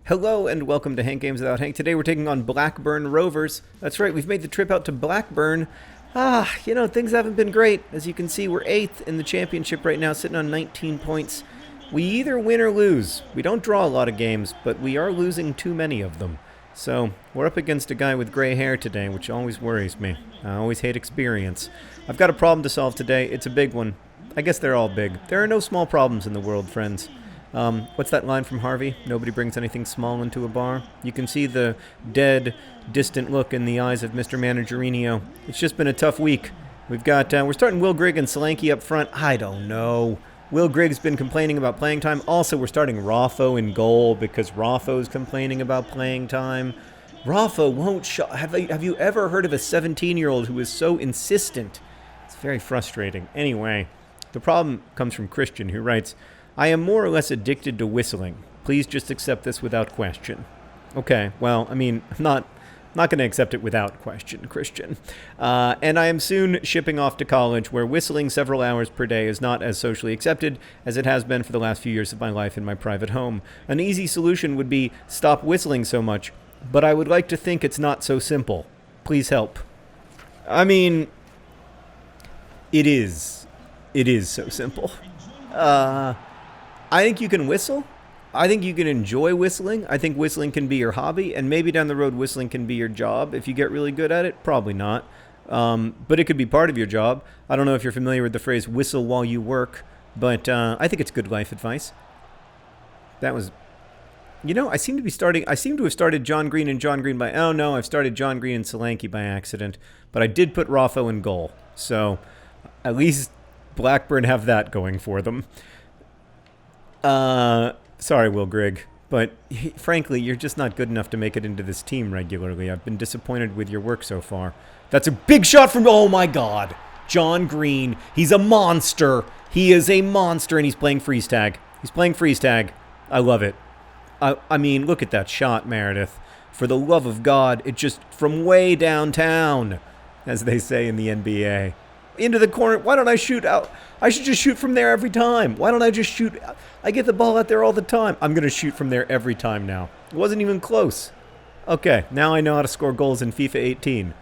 Hello and welcome to Hank Games Without Hank. Today we're taking on Blackburn Rovers. That's right, we've made the trip out to Blackburn. Things haven't been great. As you can see, we're 8th in the championship right now, sitting on 19 points. We either win or lose. We don't draw a lot of games, but we are losing too many of them. So, we're up against a guy with gray hair today, which always worries me. I always hate experience. I've got a problem to solve today. It's a big one. I guess they're all big. There are no small problems in the world, friends. What's that line from Harvey? Nobody brings anything small into a bar. You can see the dead, distant look in the eyes of Mr. Managerino. It's just been a tough week. We're starting Will Grigg and Solanke up front. I don't know. Will Grigg's been complaining about playing time. Also, we're starting Raffo in goal because Raffo's complaining about playing time. Raffo won't have you ever heard of a 17-year-old who is so insistent? It's very frustrating. Anyway, the problem comes from Christian, who writes, I am more or less addicted to whistling. Please just accept this without question. Okay, well, I'm not going to accept it without question, Christian. And I am soon shipping off to college, where whistling several hours per day is not as socially accepted as it has been for the last few years of my life in my private home. An easy solution would be stop whistling so much, but I would like to think it's not so simple. Please help. It is. It is so simple. I think you can whistle. I think you can enjoy whistling. I think whistling can be your hobby, and maybe down the road whistling can be your job if you get really good at it. Probably not. But it could be part of your job. I don't know if you're familiar with the phrase whistle while you work, but I think it's good life advice. That was... I seem to have started John Green and John Green by... Oh, no, I've started John Green and Solanke by accident. But I did put Raffo in goal. So at least Blackburn have that going for them. Sorry, Will Grigg, but frankly, you're just not good enough to make it into this team regularly. I've been disappointed with your work so far. That's a big shot from... Oh, my God. John Green. He's a monster. He is a monster, and he's playing freeze tag. He's playing freeze tag. I love it. Look at that shot, Meredith. For the love of God, it just from way downtown, as they say in the NBA. Into the corner. Why don't I shoot out? I should just shoot from there every time. Why don't I just shoot? I get the ball out there all the time. I'm going to shoot from there every time now. It wasn't even close. Okay, now I know how to score goals in FIFA 18.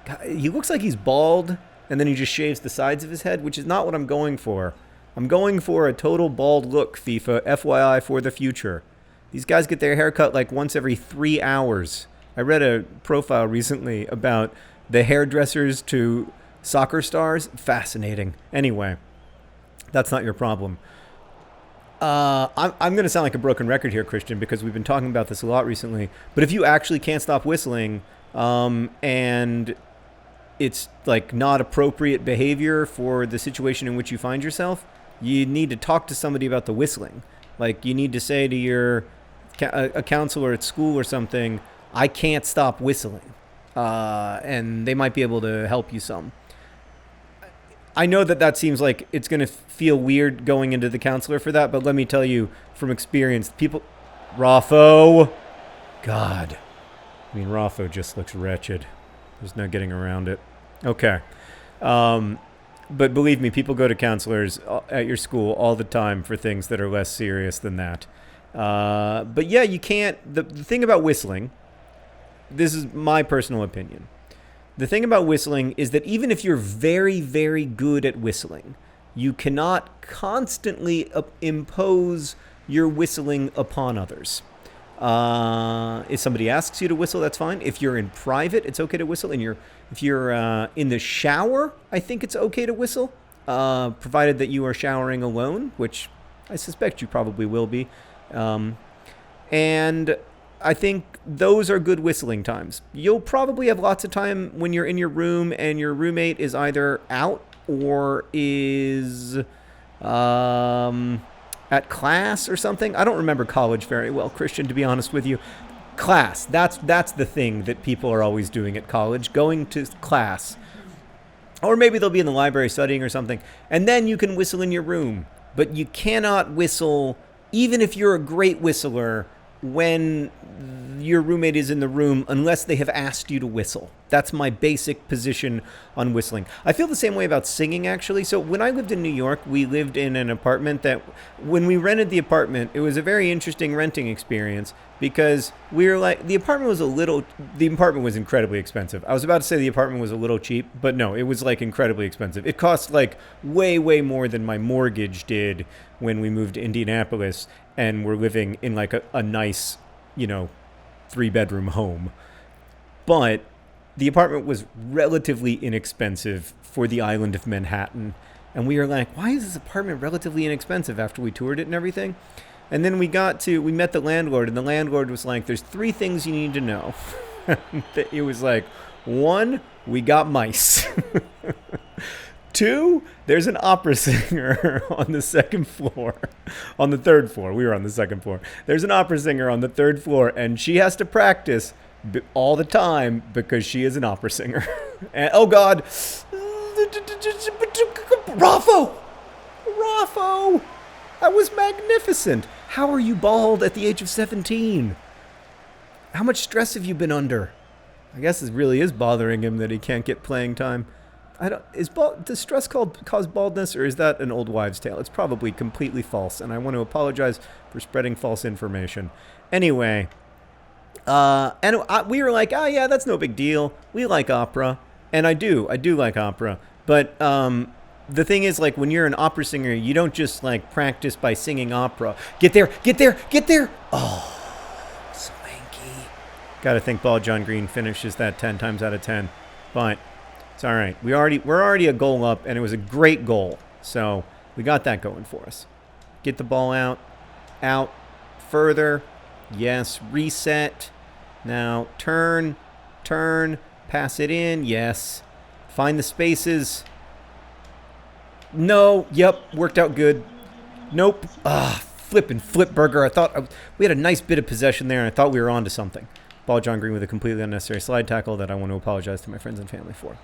God, he looks like he's bald, and then he just shaves the sides of his head, which is not what I'm going for. I'm going for a total bald look, FIFA, FYI for the future. These guys get their hair cut like once every 3 hours. I read a profile recently about the hairdressers to soccer stars. Fascinating. Anyway, that's not your problem. I'm going to sound like a broken record here, Christian, because we've been talking about this a lot recently. But if you actually can't stop whistling, and it's like not appropriate behavior for the situation in which you find yourself, you need to talk to somebody about the whistling. Like you need to say to a counselor at school or something, I can't stop whistling. And they might be able to help you some. I know that seems like it's going to feel weird going into the counselor for that, but let me tell you from experience, Raffo! God. Raffo just looks wretched. There's no getting around it. Okay. But believe me, people go to counselors at your school all the time for things that are less serious than that. But yeah, you can't... The thing about whistling, this is my personal opinion. The thing about whistling is that even if you're very, very good at whistling, you cannot constantly impose your whistling upon others. If somebody asks you to whistle, that's fine. If you're in private, it's okay to whistle. If you're in the shower, I think it's okay to whistle, provided that you are showering alone, which I suspect you probably will be. And I think those are good whistling times. You'll probably have lots of time when you're in your room and your roommate is either out or is at class or something. I don't remember college very well, Christian, to be honest with you. Class, that's the thing that people are always doing at college, going to class. Or maybe they'll be in the library studying or something. And then you can whistle in your room. But you cannot whistle, even if you're a great whistler, when your roommate is in the room unless they have asked you to whistle. That's my basic position on whistling. I feel the same way about singing, actually. So when I lived in New York, we lived in an apartment that, when we rented the apartment, it was a very interesting renting experience because we were like, the apartment was incredibly expensive. I was about to say the apartment was a little cheap, but no, it was like incredibly expensive. It cost like way, way more than my mortgage did when we moved to Indianapolis and we're living in like a nice, 3-bedroom home. But the apartment was relatively inexpensive for the island of Manhattan. And we were like, why is this apartment relatively inexpensive after we toured it and everything? And then we met the landlord, and the landlord was like, there's 3 things you need to know. It was like, 1, we got mice. 2, there's an opera singer on the 2nd floor. On the 3rd floor. We were on the 2nd floor. There's an opera singer on the 3rd floor, and she has to practice all the time because she is an opera singer. And, oh, God. Raffo! That was magnificent. How are you bald at the age of 17? How much stress have you been under? I guess it really is bothering him that he can't get playing time. Does stress cause baldness, or is that an old wives' tale? It's probably completely false, and I want to apologize for spreading false information. Anyway, we were like, oh yeah, that's no big deal. We like opera, and I do like opera. But the thing is, like, when you're an opera singer, you don't just like practice by singing opera. Get there. Oh, swanky. Got to think Ball John Green finishes that 10 times out of 10, but. It's all right. We're already a goal up, and it was a great goal. So we got that going for us. Get the ball out, further. Yes, reset. Now turn, pass it in. Yes. Find the spaces. No. Yep. Worked out good. Nope. Flip burger. I thought we had a nice bit of possession there, and I thought we were onto something. Ball John Green with a completely unnecessary slide tackle that I want to apologize to my friends and family for.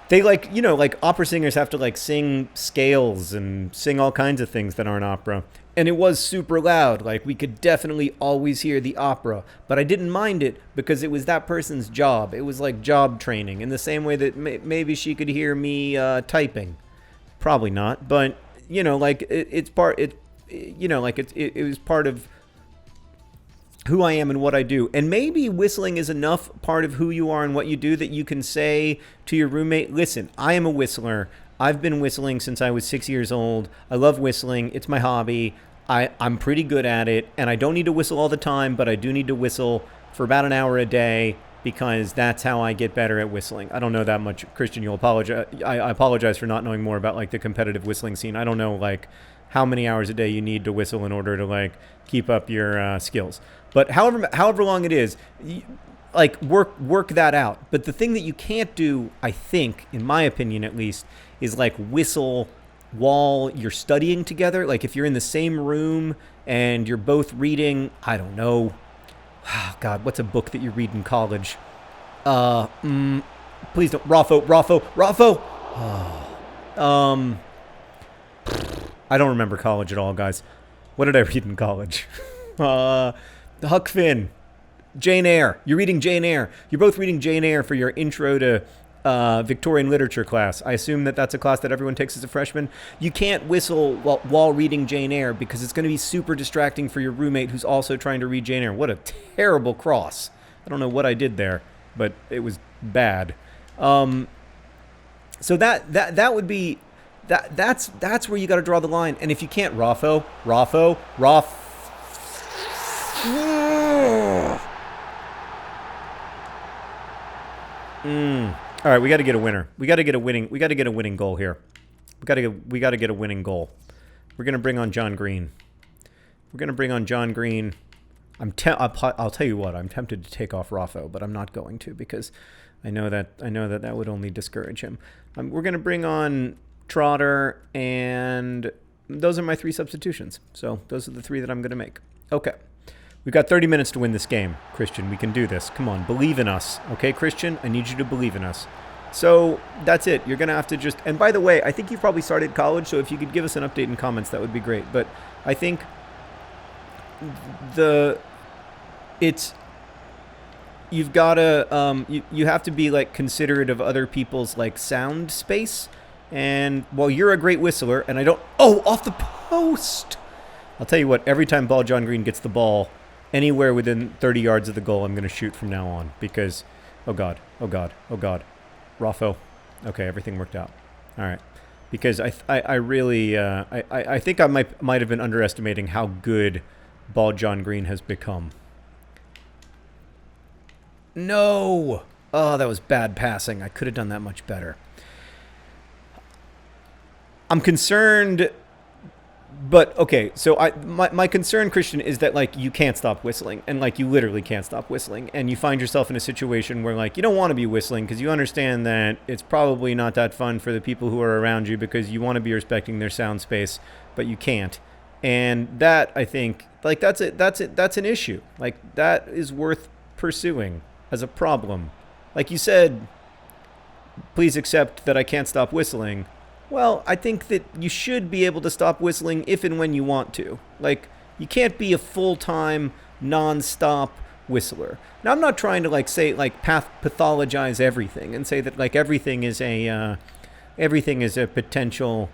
They like opera singers have to like sing scales and sing all kinds of things that aren't opera. And it was super loud. Like we could definitely always hear the opera, but I didn't mind it because it was that person's job. It was like job training in the same way that maybe she could hear me typing. Probably not, but it was part of who I am and what I do. And maybe whistling is enough part of who you are and what you do that you can say to your roommate, listen, I am a whistler. I've been whistling since I was 6 years old. I love whistling. It's my hobby. I'm pretty good at it. And I don't need to whistle all the time, but I do need to whistle for about an hour a day because that's how I get better at whistling. I don't know that much. Christian, you'll apologize. I apologize for not knowing more about like the competitive whistling scene. I don't know like how many hours a day you need to whistle in order to like keep up your skills. But however long it is, like work that out. But the thing that you can't do, I think, in my opinion at least, is like whistle while you're studying together. Like if you're in the same room and you're both reading, I don't know, oh God, what's a book that you read in college? Please don't, Raffo. I don't remember college at all, guys. What did I read in college? Huck Finn, Jane Eyre. You're reading Jane Eyre. You're both reading Jane Eyre for your intro to Victorian literature class. I assume that that's a class that everyone takes as a freshman. You can't whistle while reading Jane Eyre because it's going to be super distracting for your roommate who's also trying to read Jane Eyre. What a terrible cross. I don't know what I did there, but it was bad. So that would be that's where you got to draw the line. And if you can't, Raffo. All right, we got to get a winner. We got to get a winning goal here. We got to get a winning goal. We're gonna bring on John Green. I'll tell you what. I'm tempted to take off Raffo, but I'm not going to because I know that would only discourage him. We're gonna bring on Trotter, and those are my 3 substitutions. So those are the 3 that I'm gonna make. Okay. We've got 30 minutes to win this game, Christian. We can do this. Come on, believe in us. Okay, Christian? I need you to believe in us. So that's it. You're going to have to just... And by the way, I think you've probably started college, so if you could give us an update in comments, that would be great. But I think it's you've got to you have to be like considerate of other people's like sound space. And while you're a great whistler, and I don't, oh, off the post. I'll tell you what, every time Ball John Green gets the ball anywhere within 30 yards of the goal, I'm going to shoot from now on because, oh God, oh God, oh God. Raffo. Okay, everything worked out. All right. Because I really, I think I might have been underestimating how good Ball John Green has become. No! Oh, that was bad passing. I could have done that much better. I'm concerned, but okay, so my concern, Christian, is that like you can't stop whistling, and like you literally can't stop whistling, and you find yourself in a situation where like you don't want to be whistling because you understand that it's probably not that fun for the people who are around you because you want to be respecting their sound space, but you can't. And that, I think, like that's an issue. Like that is worth pursuing as a problem. Like you said, please accept that I can't stop whistling. Well, I think that you should be able to stop whistling if and when you want to. Like, you can't be a full-time, non-stop whistler. Now, I'm not trying to, like, say, like, pathologize everything and say that, like, everything is a potential,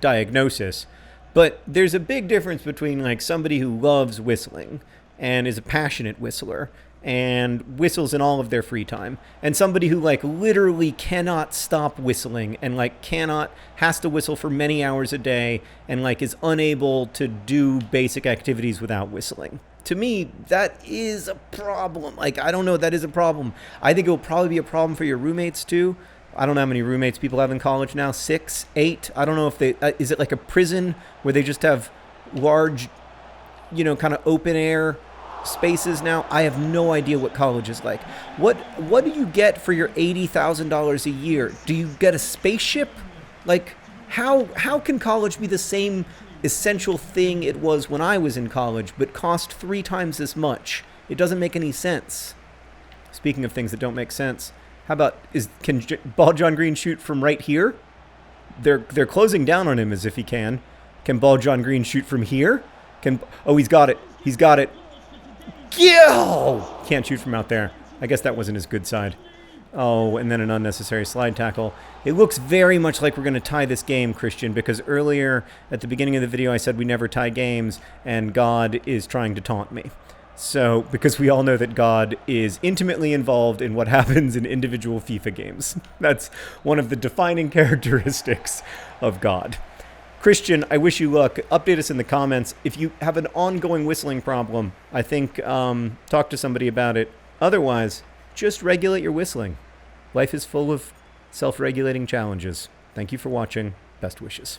diagnosis. But there's a big difference between, like, somebody who loves whistling and is a passionate whistler and whistles in all of their free time, and somebody who like literally cannot stop whistling and like has to whistle for many hours a day and like is unable to do basic activities without whistling. To me, that is a problem. Like, I don't know, that is a problem. I think it will probably be a problem for your roommates too. I don't know how many roommates people have in college now, 6, 8. I don't know if they, is it like a prison where they just have large, kind of open air spaces now? I have no idea what college is like. What do you get for your $80,000 a year? Do you get a spaceship? Like, how can college be the same essential thing it was when I was in college, but cost 3 times as much? It doesn't make any sense. Speaking of things that don't make sense, how about can Ball John Green shoot from right here? They're closing down on him as if he can. Can Ball John Green shoot from here? He's got it. He's got it. Can't shoot from out there. I guess that wasn't his good side. Oh, and then an unnecessary slide tackle. It looks very much like we're going to tie this game, Christian, because earlier at the beginning of the video I said we never tie games, and God is trying to taunt me. So, because we all know that God is intimately involved in what happens in individual FIFA games. That's one of the defining characteristics of God. Christian, I wish you luck. Update us in the comments. If you have an ongoing whistling problem, I think talk to somebody about it. Otherwise, just regulate your whistling. Life is full of self-regulating challenges. Thank you for watching. Best wishes.